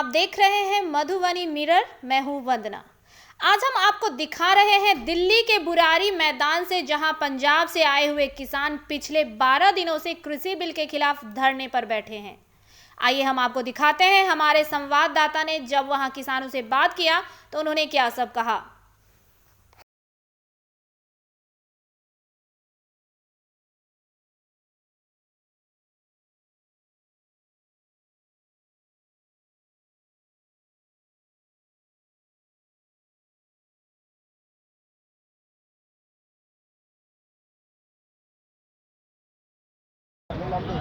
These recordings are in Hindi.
देख रहे हैं मधुबनी मिरर। मैं हूं वंदना। आज हम आपको दिखा रहे हैं दिल्ली के बुरारी मैदान से, जहां पंजाब से आए हुए किसान पिछले 12 दिनों से कृषि बिल के खिलाफ धरने पर बैठे हैं। आइए हम आपको दिखाते हैं हमारे संवाददाता ने जब वहां किसानों से बात किया तो उन्होंने क्या सब कहा।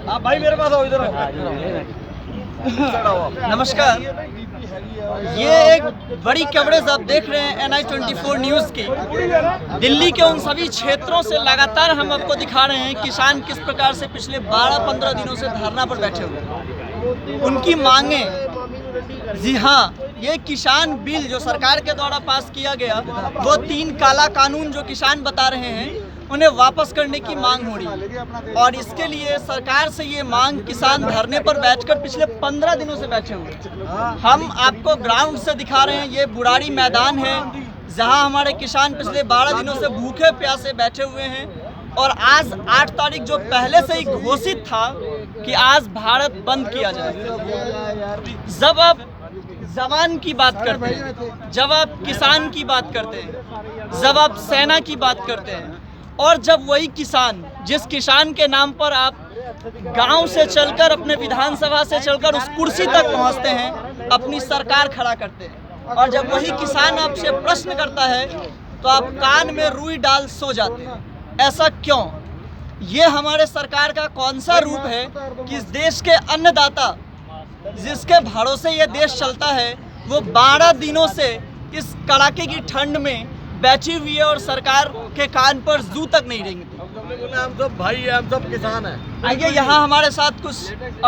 आप भाई मेरे पास आओ, इधर आओ। नमस्कार। ये एक बड़ी कवरेज आप देख रहे हैं NI 24 न्यूज़ की। दिल्ली के उन सभी क्षेत्रों से लगातार हम आपको दिखा रहे हैं किसान किस प्रकार से पिछले 12-15 दिनों से धरना पर बैठे हुए हैं। उनकी मांगे, जी हाँ, ये किसान बिल जो सरकार के द्वारा पास किया गया, वो 3 काला कानून जो किसान बता रहे हैं उन्हें वापस करने की मांग हो रही है। और इसके लिए सरकार से ये मांग किसान धरने पर बैठकर पिछले 15 दिनों से बैठे हुए हैं। हम आपको ग्राउंड से दिखा रहे हैं, ये बुरारी मैदान है जहां हमारे किसान पिछले 12 दिनों से भूखे प्यासे बैठे हुए हैं। और आज 8 तारीख जो पहले से ही घोषित था कि आज भारत बंद किया जाएगा। जब आप जवान की बात करते हैं, जब आप किसान की बात करते हैं, जब आप सेना की बात करते हैं, और जब वही किसान, जिस किसान के नाम पर आप गांव से चलकर, अपने विधानसभा से चलकर उस कुर्सी तक पहुंचते हैं, अपनी सरकार खड़ा करते हैं, और जब वही किसान आपसे प्रश्न करता है तो आप कान में रुई डाल सो जाते हैं। ऐसा क्यों? ये हमारे सरकार का कौन सा रूप है कि इस देश के अन्नदाता, जिसके भरोसे ये देश चलता है, वो 12 दिनों से इस कड़ाके की ठंड में बैठी हुई है और सरकार के कान पर जू तक नहीं रेंगती। हम सब भाई हैं, हम सब किसान हैं। आइए, यहाँ हमारे साथ कुछ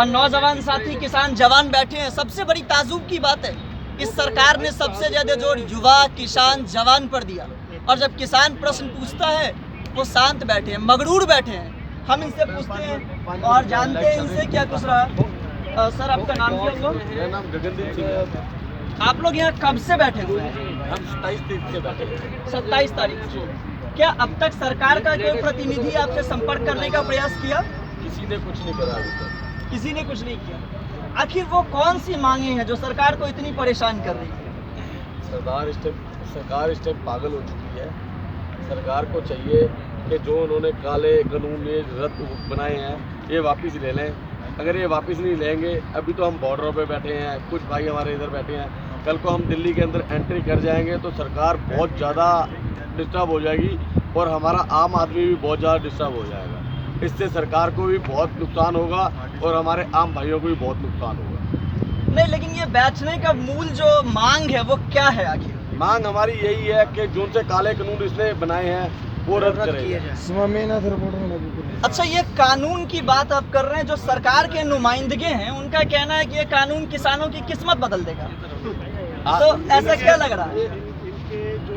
नौजवान साथी किसान जवान बैठे हैं। सबसे बड़ी ताजुब की बात है, इस सरकार ने सबसे ज्यादा जोर युवा, किसान, जवान पर दिया, और जब किसान प्रश्न पूछता है वो शांत बैठे हैं, मगरूर बैठे हैं। हम इनसे पूछते हैं और जानते हैं इनसे क्या कुछ रहा। सर, आपका नाम क्या हुआ? मेरा नाम गगनदीप सिंह है। आप लोग यहाँ कब से बैठे हुए हैं? हम 27 तारीख से बैठे हैं। 27 तारीख से। क्या अब तक सरकार का कोई प्रतिनिधि आपसे संपर्क करने का प्रयास किया? किसी ने कुछ नहीं करा अभी तक। किसी ने कुछ नहीं किया। आखिर वो कौन सी मांगे हैं जो सरकार को इतनी परेशान कर रही है? सरकार इस टाइम पागल हो चुकी है। सरकार को चाहिए कि जो उन्होंने काले कानून रद्द बनाए हैं, ये वापस ले लें। अगर ये वापस नहीं लेंगे, अभी तो हम बॉर्डरों पे बैठे हैं, कुछ भाई हमारे इधर बैठे हैं, कल को हम दिल्ली के अंदर एंट्री कर जाएंगे तो सरकार बहुत ज़्यादा डिस्टर्ब हो जाएगी और हमारा आम आदमी भी बहुत ज़्यादा डिस्टर्ब हो जाएगा। इससे सरकार को भी बहुत नुकसान होगा और हमारे आम भाइयों को भी बहुत नुकसान होगा। नहीं, लेकिन ये बैठने का मूल जो मांग है वो क्या है आखिर? मांग हमारी यही है कि जो से काले कानून इसने बनाए हैं वो रद्द करें। अच्छा, ये कानून की बात आप कर रहे हैं, जो सरकार के नुमाइंदगे हैं उनका कहना है कि ये कानून किसानों की किस्मत बदल देगा। तो ऐसा क्या लग रहा है? इनके जो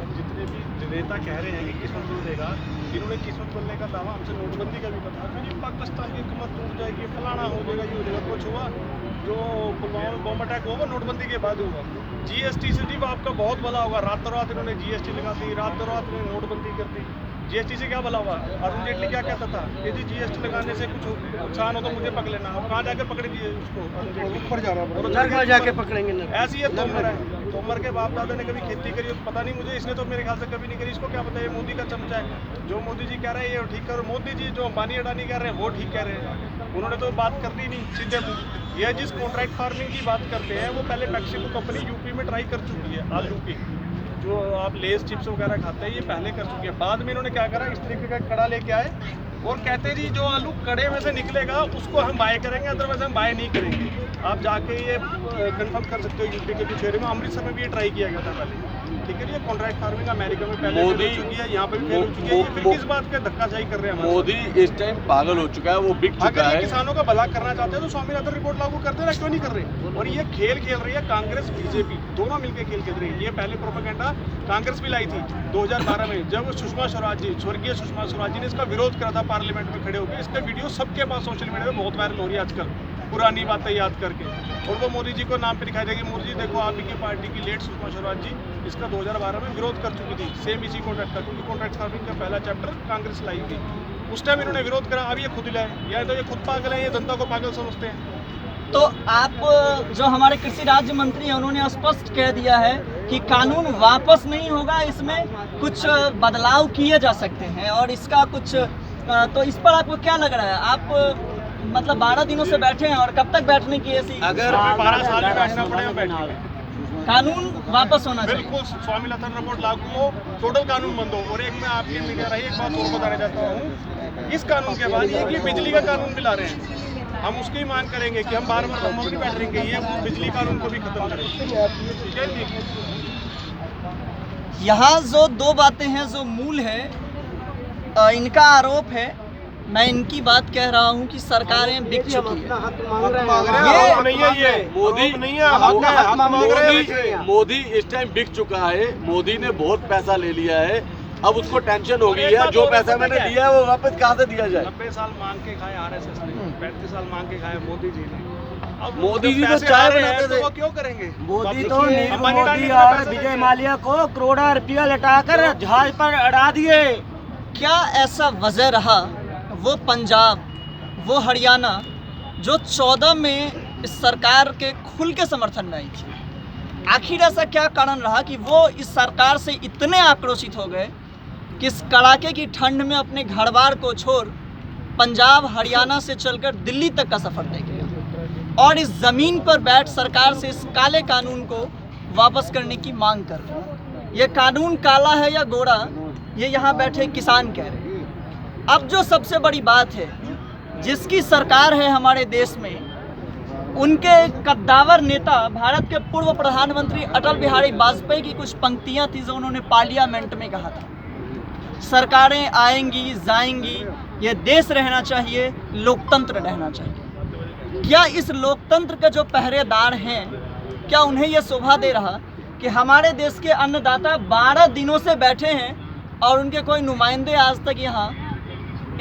जितने भी नेता कह रहे हैं कि किस्मत बदल देगा, इन्होंने किस्मत बदलने का दावा हमसे नोटबंदी का भी बताया कि जी पाकिस्तान की हुकूमत टूट जाएगी, फलाना हो जाएगा, ये हो जाएगा। कुछ हुआ? जो पुलवामा में बम अटैक हुआ नोटबंदी के बाद हुआ। GST से जी आपका बहुत भला होगा। रातों रात इन्होंने GST लगा दी, रातों रात इन्होंने नोटबंदी कर दी। GST से क्या भला हुआ? अरुण जेटली क्या कहता था, यदि GST लगाने से कुछ नुकसान हो तो मुझे पकड़ लेना। अब कहाँ जाकर पकड़ेंगे उसको? अरुण जेटली ऊपर जा रहा है, जाके पकड़ेंगे। ऐसी है तोमर है। तोमर के बाप दादा ने कभी खेती करी पता नहीं मुझे, इसने तो मेरे ख्याल से कभी नहीं करी। इसको क्या पता है? मोदी का चमचा है। जो मोदी जी कह रहे हैं ये ठीक करो। मोदी जी जो अंबानी अडानी कह रहे हैं वो ठीक कह रहे हैं। उन्होंने तो बात करनी नहीं सीधे मुँह। ये जिस कॉन्ट्रैक्ट फार्मिंग की बात करते हैं वो पहले मैक्सिको कंपनी यूपी में ट्राई कर चुकी है। आलू की जो आप लेस चिप्स वगैरह खाते हैं, ये पहले कर चुके हैं। बाद में इन्होंने क्या करा, इस तरीके का कड़ा लेके आए और कहते जी जो आलू कड़े में से निकलेगा उसको हम बाय करेंगे, अदरवाइज हम बाय नहीं करेंगे। आप जाके ये कंफर्म कर सकते हो। यूपी के कुछ एरिया में, अमृतसर में भी ये ट्राई किया गया था पहले। ठीक है, ये कॉन्ट्रैक्ट फार्मिंग अमेरिका में पहले हो चुकी है, यहाँ पे भी फेल हो चुकी है। ये फिर किस बात का धक्काशाही कर रहे हैं? मोदी इस टाइम पागल हो चुका है, वो बिक चुका अगर ये है। किसानों का भला करना चाहते हैं तो स्वामीनाथन रिपोर्ट लागू करते हैं, क्यों नहीं कर रहे? और ये खेल खेल रही है कांग्रेस बीजेपी दोनों मिलकर खेल खेल रही है। ये पहले प्रोपेगेंडा कांग्रेस भी लाई थी 2012 में, जब सुषमा स्वराज जी, स्वर्गीय सुषमा स्वराज जी ने इसका विरोध करा था पार्लियामेंट में खड़े होकर। इसका वीडियो सबके पास सोशल मीडिया में बहुत वायरल हो रही है आजकल। पुरानी बातें याद करके, और वो मोदी जी को नाम पे दिखाई देगी मोदी जी देखो आप ही की पार्टी की लेट सुषमा स्वराज जी इसका 2012 में विरोध कर चुकी थी, सेम इसी कॉन्ट्रैक्ट का, क्योंकि कॉन्ट्रैक्ट फार्मिंग का पहला चैप्टर कांग्रेस लाई थी, उस टाइम इन्होंने विरोध करा, अब ये खुद लाए, या तो ये खुद पागल है, ये जनता को पागल समझते हैं। तो आप जो हमारे कृषि राज्य मंत्री हैं उन्होंने स्पष्ट कह दिया है कि कानून वापस नहीं होगा, इसमें कुछ बदलाव किए जा सकते हैं, और इसका कुछ तो इस पर आपको क्या लग रहा है? आप मतलब 12 दिनों से बैठे हैं, और कब तक बैठने की ऐसी? अगर 12 साल में बैठना पड़े हम बैठेंगे। कानून वापस होना चाहिए, बिल्कुल स्वामीनाथन रिपोर्ट लागू हो, टोटल कानून बंद हो। और एक मैं आपके मीडिया रही एक बात और बताना चाहता हूँ, इस कानून के बाद ये बिजली का कानून भी ला रहे हैं, हम उसकी मांग करेंगे कि हम बार-बार हम नहीं बैठेंगे, ये बिजली कानून को भी खत्म करेंगे। ठीक है जी। यहाँ जो दो बातें हैं जो मूल है, इनका आरोप है, मैं इनकी बात कह रहा हूँ कि सरकारें बिक चुकी है। ये नहीं है, ये मोदी नहीं है, मोदी इस टाइम बिक चुका है, मोदी ने बहुत पैसा ले लिया है, अब उसको टेंशन हो गई है, जो पैसा मैंने दिया है वो वापस कहाँ से दिया जाए। 90 साल मांग के खाए आरएसएस ने, 35 साल मांग के खाए मोदी जी ने। अब मोदी जी तो पैसे चाय आ रहे बनाते हैं, थे। तो वो क्यों करेंगे? मोदी तो तो नीरव मोदी और विजय माल्या को करोड़ों रुपया लटाकर जहाज पर अड़ा दिए। क्या ऐसा वजह रहा वो पंजाब, वो हरियाणा जो 14 में इस सरकार के खुल के समर्थन में आई थी? आखिर ऐसा क्या कारण रहा कि वो इस सरकार से इतने आक्रोशित हो गए कि इस कड़ाके की ठंड में अपने घर बार को छोड़ पंजाब हरियाणा से चलकर दिल्ली तक का सफ़र तय किया, और इस ज़मीन पर बैठ सरकार से इस काले कानून को वापस करने की मांग कर रहे हैं? ये कानून काला है या गोरा, ये यहाँ बैठे किसान कह रहे हैं। अब जो सबसे बड़ी बात है, जिसकी सरकार है हमारे देश में, उनके कद्दावर नेता भारत के पूर्व प्रधानमंत्री अटल बिहारी वाजपेयी की कुछ पंक्तियां थी जो उन्होंने पार्लियामेंट में कहा था, सरकारें आएंगी जाएंगी, ये देश रहना चाहिए, लोकतंत्र रहना चाहिए। क्या इस लोकतंत्र के जो पहरेदार हैं, क्या उन्हें यह शोभा दे रहा कि हमारे देश के अन्नदाता 12 दिनों से बैठे हैं और उनके कोई नुमाइंदे आज तक यहाँ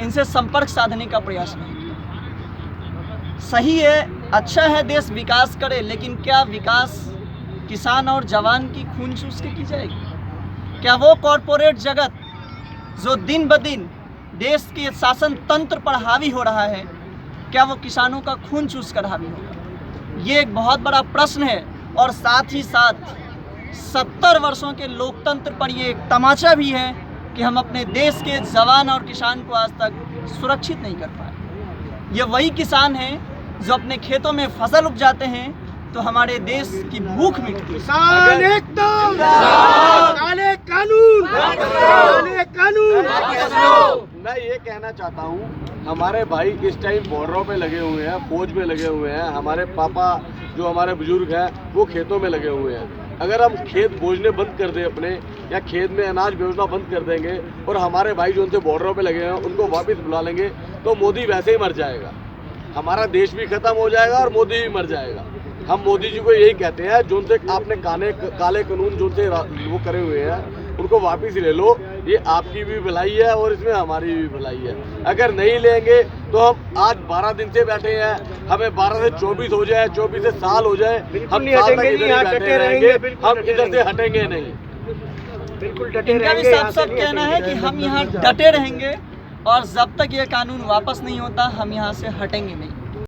इनसे संपर्क साधने का प्रयास नहीं किया? सही है, अच्छा है देश विकास करे, लेकिन क्या विकास किसान और जवान की खून चूस के की जाएगी? क्या वो कॉरपोरेट जगत जो दिन ब दिन देश के शासन तंत्र पर हावी हो रहा है, क्या वो किसानों का खून चूस कर हावी होगा? ये एक बहुत बड़ा प्रश्न है, और साथ ही साथ 70 वर्षों के लोकतंत्र पर ये एक तमाचा भी है कि हम अपने देश के जवान और किसान को आज तक सुरक्षित नहीं कर पाए। ये वही किसान हैं जो अपने खेतों में फसल उपजाते हैं तो हमारे देश की भूख मिटती है। किसान एकदम काले कानून, काले कानून। मैं ये कहना चाहता हूँ, हमारे भाई इस टाइम बॉर्डरों पे लगे हुए हैं, फौज में लगे हुए हैं, हमारे पापा जो हमारे बुजुर्ग हैं वो खेतों में लगे हुए हैं। अगर हम खेत बोझने बंद कर दें अपने, या खेत में अनाज बेचना बंद कर देंगे और हमारे भाई जो उनसे बॉर्डरों पे लगे हैं उनको वापस बुला लेंगे, तो मोदी वैसे ही मर जाएगा, हमारा देश भी खत्म हो जाएगा और मोदी भी मर जाएगा। हम मोदी जी को यही कहते हैं, जो उनसे आपने काले कानून जो उनसे वो करे हुए हैं उनको वापस ले लो, ये आपकी भी भलाई है और इसमें हमारी भी भलाई है। अगर नहीं लेंगे तो हम आज 12 दिन से बैठे हैं, हमें 12 से 24 हो जाए, 24 से साल हो जाए, हम साल तक इधर ही बैठे रहेंगे, हम इधर से हटेंगे नहीं। बिल्कुल डटे इनका भी रहेंगे। साफ साफ कहना है कि हम यहाँ डटे रहेंगे, और जब तक ये कानून वापस नहीं होता हम यहाँ से हटेंगे नहीं।